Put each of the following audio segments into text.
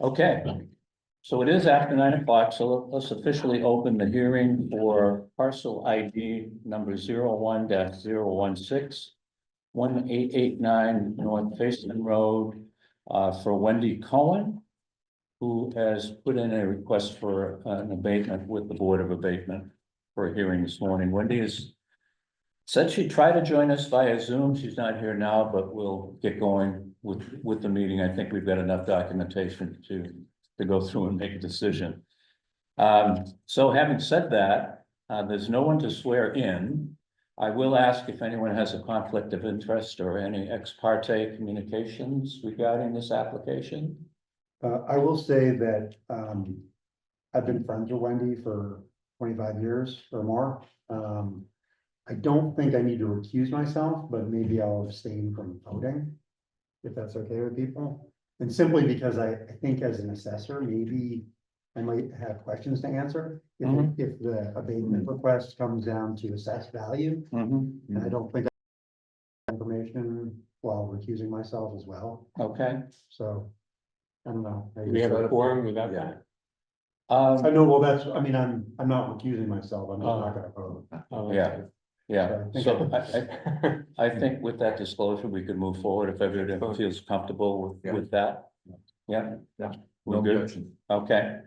Okay, so it is after 9 o'clock, so let's officially open the hearing for parcel ID number 01-016. 1889 North Fayston Road, for Wendy Cohen, who has put in a request for an abatement with the Board of Abatement for a hearing this morning. Wendy has said she'd try to join us via Zoom. She's not here now, but we'll get going with the meeting. I think we've got enough documentation to go through and make a decision. So having said that, there's no one to swear in. I will ask if anyone has a conflict of interest or any ex parte communications regarding this application. I will say that I've been friends with Wendy for 25 years or more. I don't think I need to recuse myself, but maybe I'll abstain from voting, if that's okay with people. And simply because I think as an assessor, maybe I might have questions to answer if the abatement request comes down to assessed value. And I don't think I have information while recusing myself as well. Okay. So I don't know. We have a quorum without that. I know, well, that's, I mean, I'm not recusing myself, I'm just not gonna vote. Yeah. Yeah, So I so I think with that disclosure, we could move forward if everyone feels comfortable with that. Yeah. Yeah. We're No good. objection. Okay.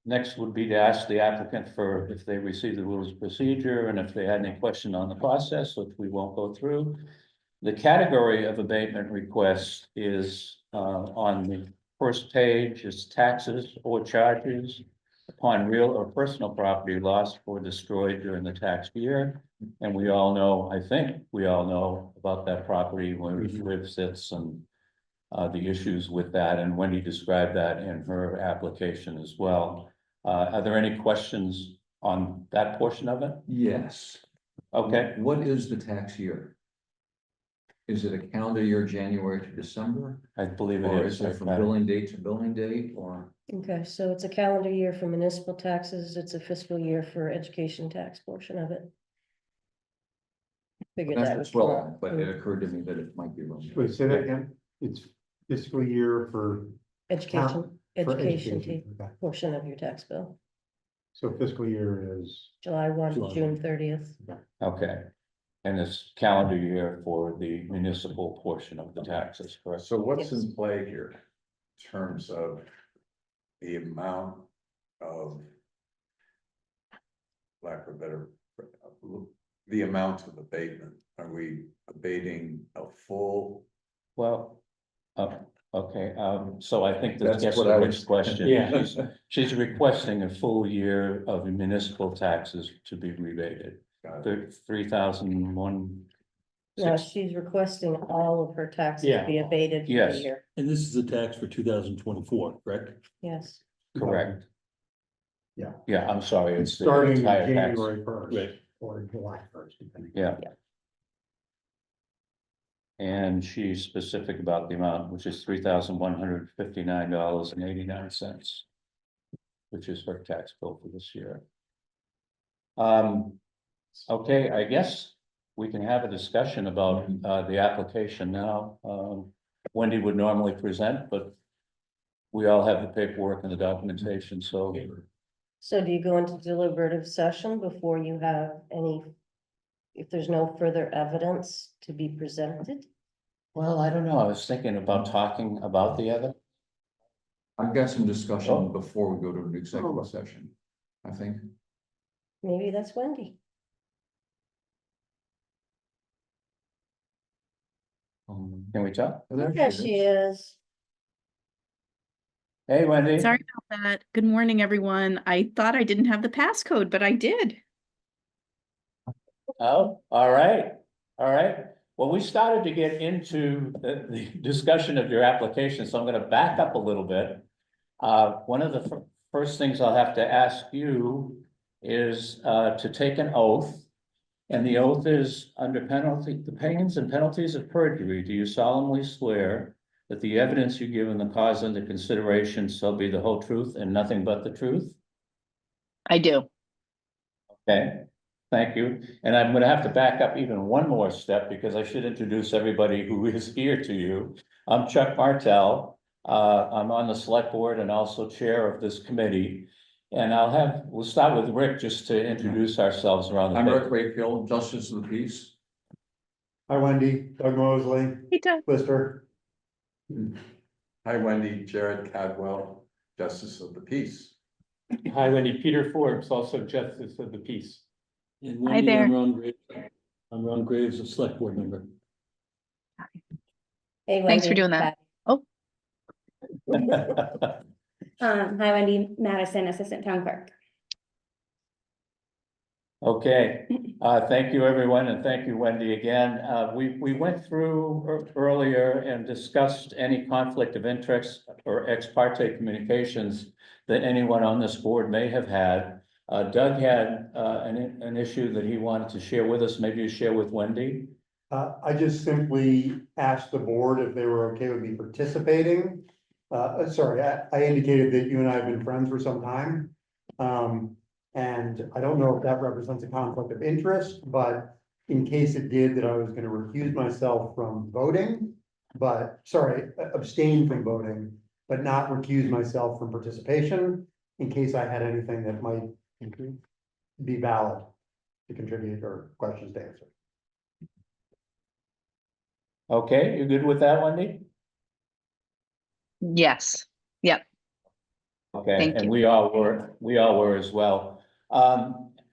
Next would be to ask the applicant for if they received the rules of procedure and if they had any question on the process, which we won't go through. The category of abatement request is on the first page is taxes or charges upon real or personal property lost or destroyed during the tax year. And we all know, I think we all know about that property, where it lives, sits, and the issues with that, and Wendy described that in her application as well. Are there any questions on that portion of it? Yes. Okay, What is the tax year? Is it a calendar year, January to December? I believe it Or is. is it from billing date to billing date, or? Okay, so it's a calendar year for municipal taxes, it's a fiscal year for education tax portion of it. Figured that That's would come well, up. but it occurred to me that it might be wrong. Wait, say that again, it's fiscal year for. Education, for education Okay. portion of your tax bill, So fiscal year is, July 1 to July. June 30th. okay. And it's calendar year for the municipal portion of the taxes, correct? So what's Yes. in play here? In terms of the amount of. Lack of a better, the amount of abatement, are we abating a full? Well, okay, so I think this That's gets what to I the was- next question. Yeah. She's requesting a full year of municipal taxes to be rebated. 3,001. No, she's requesting all of her taxes Yeah. be abated for Yes. the year, And this is a tax for 2024, correct? yes. Correct. Yeah. Yeah, I'm sorry, it's the starting entire tax. January 1st. Right. Or July 1st, depending. Yeah. Yeah. And she's specific about the amount, which is $3,159.89. Which is her tax bill for this year. Okay, I guess we can have a discussion about the application now. Wendy would normally present, but we all have the paperwork and the documentation, so. So do you go into deliberative session before you have any, if there's no further evidence to be presented? Well, I don't know, I was thinking about talking about the other. I've got some discussion Oh. before we go to an executive session, I think. Maybe that's Wendy. Can we talk? Yeah, she is. Hey, Wendy. Sorry about that. Good morning, everyone. I thought I didn't have the passcode, but I did. Oh, all right, all right. Well, we started to get into the discussion of your application, so I'm gonna back up a little bit. One of the first things I'll have to ask you is to take an oath. And the oath is under penalty, the pains and penalties of perjury. Do you solemnly swear that the evidence you give in the cause under consideration shall be the whole truth and nothing but the truth? I do. Okay, thank you. And I'm gonna have to back up even one more step because I should introduce everybody who is here to you. I'm Chuck Martell. I'm on the select board and also chair of this committee. And we'll start with Rick just to introduce ourselves around the I'm table. Rick Wakefield, Justice of the Peace. Hi Wendy, Doug Mosley, Hey, Doug. Lister. Hi Wendy, Jared Cadwell, Justice of the Peace. Hi, Wendy. Peter Forbes, also Justice of the Peace. And Hi Wendy, there. I'm Ron Graves, a select board member. Hey, Thanks for Wendy. doing that. Oh, Hi Wendy, Madison, Assistant Town Clerk. Okay, thank you, everyone, and thank you, Wendy, again. We went through earlier and discussed any conflict of interest or ex parte communications that anyone on this board may have had. Doug had an issue that he wanted to share with us. Maybe you share with Wendy. I just simply asked the board if they were okay with me participating. Sorry, I indicated that you and I have been friends for some time. And I don't know if that represents a conflict of interest, but in case it did, that I was gonna recuse myself from voting. But, sorry, abstain from voting, but not recuse myself from participation in case I had anything that might be valid to contribute or questions to answer. Okay, you good with that, Wendy? yes. Yep. Okay, Thank and you. we all were as well.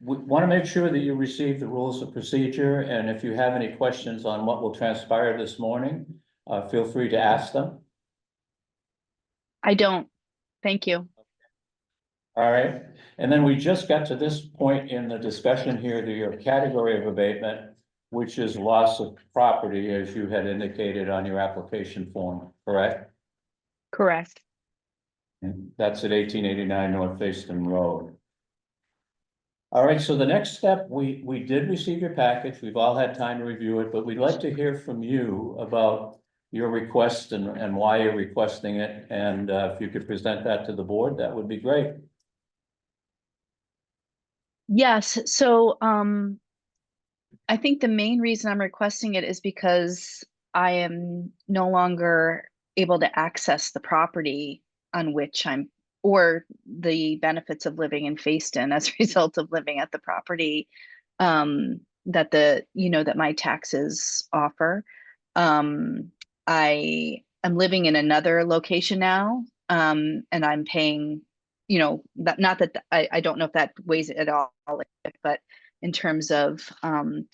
We want to make sure that you receive the rules of procedure, and if you have any questions on what will transpire this morning, feel free to ask them. I don't. Thank you. All right, and then we just got to this point in the discussion here, your category of abatement, which is loss of property, as you had indicated on your application form, correct? Correct. And that's at 1889 North Fayston Road. All right, so the next step, we did receive your package. We've all had time to review it, but we'd like to hear from you about your request and why you're requesting it. And if you could present that to the board, that would be great. Yes, so I think the main reason I'm requesting it is because I am no longer able to access the property on which or the benefits of living in Fayston as a result of living at the property that that my taxes offer. I am living in another location now, and I'm paying, not that I don't know if that weighs it at all, but in terms of I'm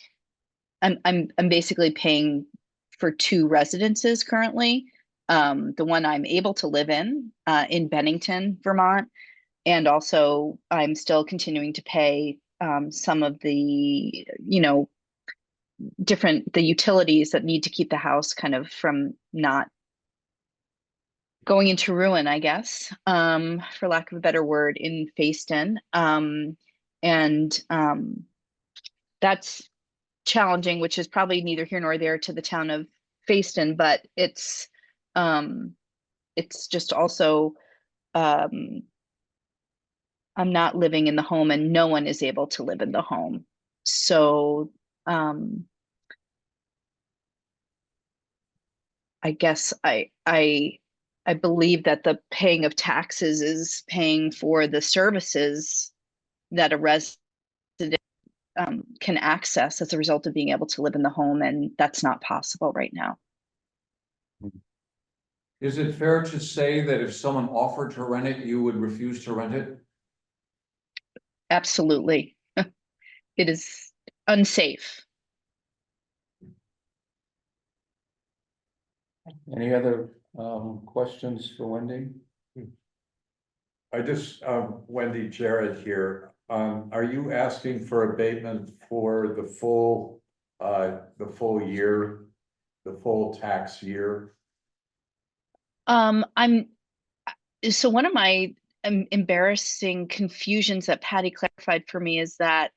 basically paying for two residences currently. The one I'm able to live in Bennington, Vermont, and also I'm still continuing to pay some of the the utilities that need to keep the house kind of from not going into ruin, I guess, for lack of a better word, in Fayston. And that's challenging, which is probably neither here nor there to the town of Fayston, but it's just also I'm not living in the home and no one is able to live in the home. So I guess I believe that the paying of taxes is paying for the services that a resident can access as a result of being able to live in the home, and that's not possible right now. Is it fair to say that if someone offered to rent it, you would refuse to rent it? Absolutely. It is unsafe. Any other questions for Wendy? I just, Wendy, Jared here. Are you asking for abatement for the full year, the full tax year? So one of my embarrassing confusions that Patty clarified for me is that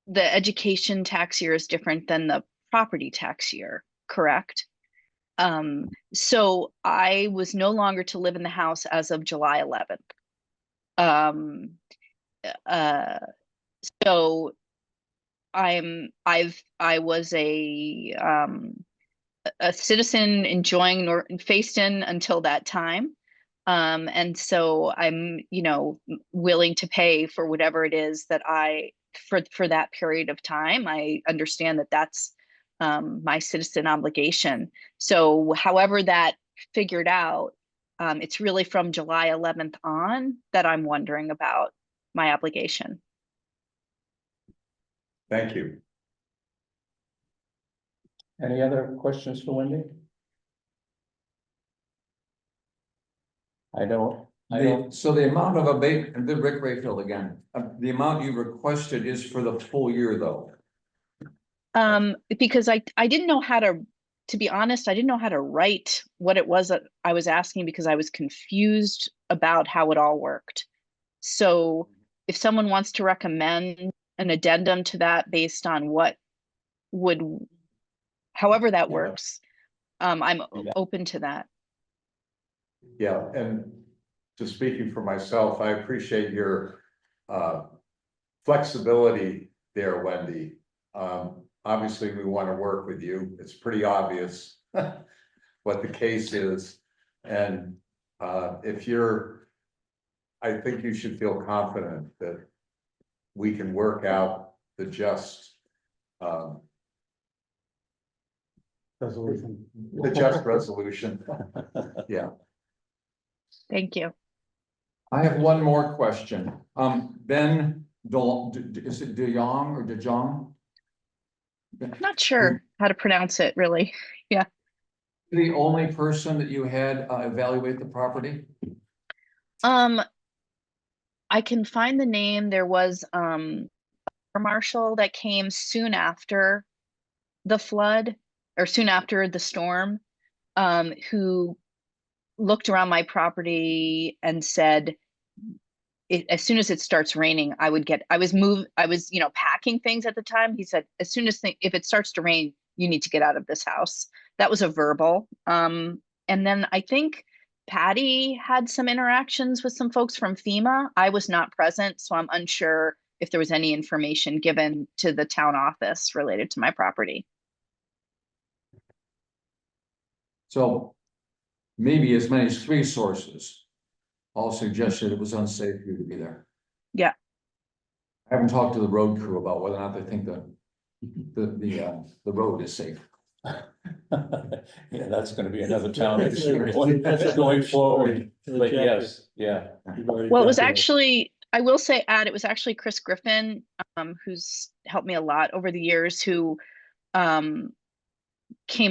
the education tax year is different than the property tax year, correct? So I was no longer to live in the house as of July 11th. So I was a a citizen enjoying Fayston until that time. And so I'm, willing to pay for whatever it is that for that period of time. I understand that that's my citizen obligation. So however that figured out, it's really from July 11th on that I'm wondering about my obligation. Thank you. Any other questions for Wendy? I don't. So the amount of abatement, the Rick Rayfield again, the amount you requested is for the full year though. Because I didn't know how to be honest, I didn't know how to write what it was that I was asking because I was confused about how it all worked. So if someone wants to recommend an addendum to that based on what however that works, I'm open to that. Yeah, and just speaking for myself, I appreciate your flexibility there, Wendy. Obviously, we want to work with you. It's pretty obvious what the case is. And I think you should feel confident that we can work out the just Resolution. resolution. Yeah. Thank you. I have one more question. Ben, is it De Jong or De Jong? Not sure how to pronounce it really. Yeah. The only person that you had evaluate the property? I can find the name. There was a marshal that came soon after the flood or soon after the storm, who looked around my property and said, as soon as it starts raining, I was packing things at the time. He said, as soon as if it starts to rain, you need to get out of this house. That was a verbal. And then I think Patty had some interactions with some folks from FEMA. I was not present, so I'm unsure if there was any information given to the town office related to my property. So maybe as many as 3 sources all suggested it was unsafe for you to be there. Yeah. I haven't talked to the road crew about whether or not they think the road is safe. Yeah, that's gonna be another town issue going forward, but yes, yeah. Well, it was actually, I will say, it was actually Chris Griffin, who's helped me a lot over the years, who came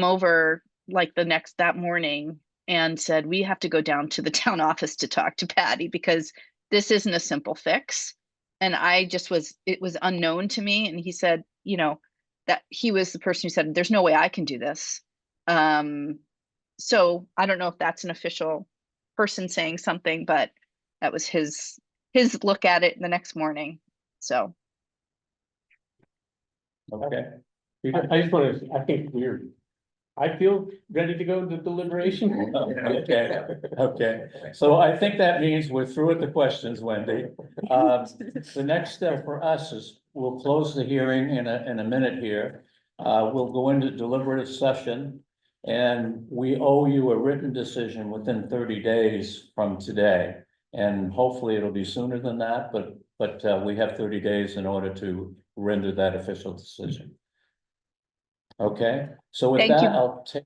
over like that morning and said, we have to go down to the town office to talk to Patty because this isn't a simple fix. And it was unknown to me. And he said, that he was the person who said, there's no way I can do this. So I don't know if that's an official person saying something, but that was his look at it the next morning. So. Okay. I just want to, I feel ready to go to deliberation. Okay. So I think that means we're through with the questions, Wendy. The next step for us is we'll close the hearing in a minute here. We'll go into deliberative session and we owe you a written decision within 30 days from today. And hopefully it'll be sooner than that, but we have 30 days in order to render that official decision. Okay, so with Thank you. that,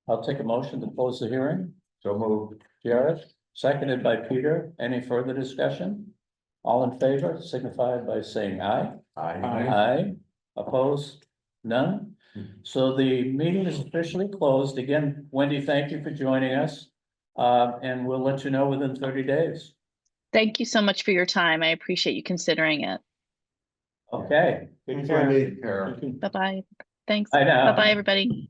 I'll take a motion to close the hearing. So moved. Jared, seconded by Peter. Any further discussion? All in favor, signified by saying aye. Aye. Opposed? None? So the meeting is officially closed. Again, Wendy, thank you for joining us. And we'll let you know within 30 days. Thank you so much for your time. I appreciate you considering it. Okay. Thanks, Wendy. Take care. Bye-bye. Thanks. Bye now. Bye-bye, everybody.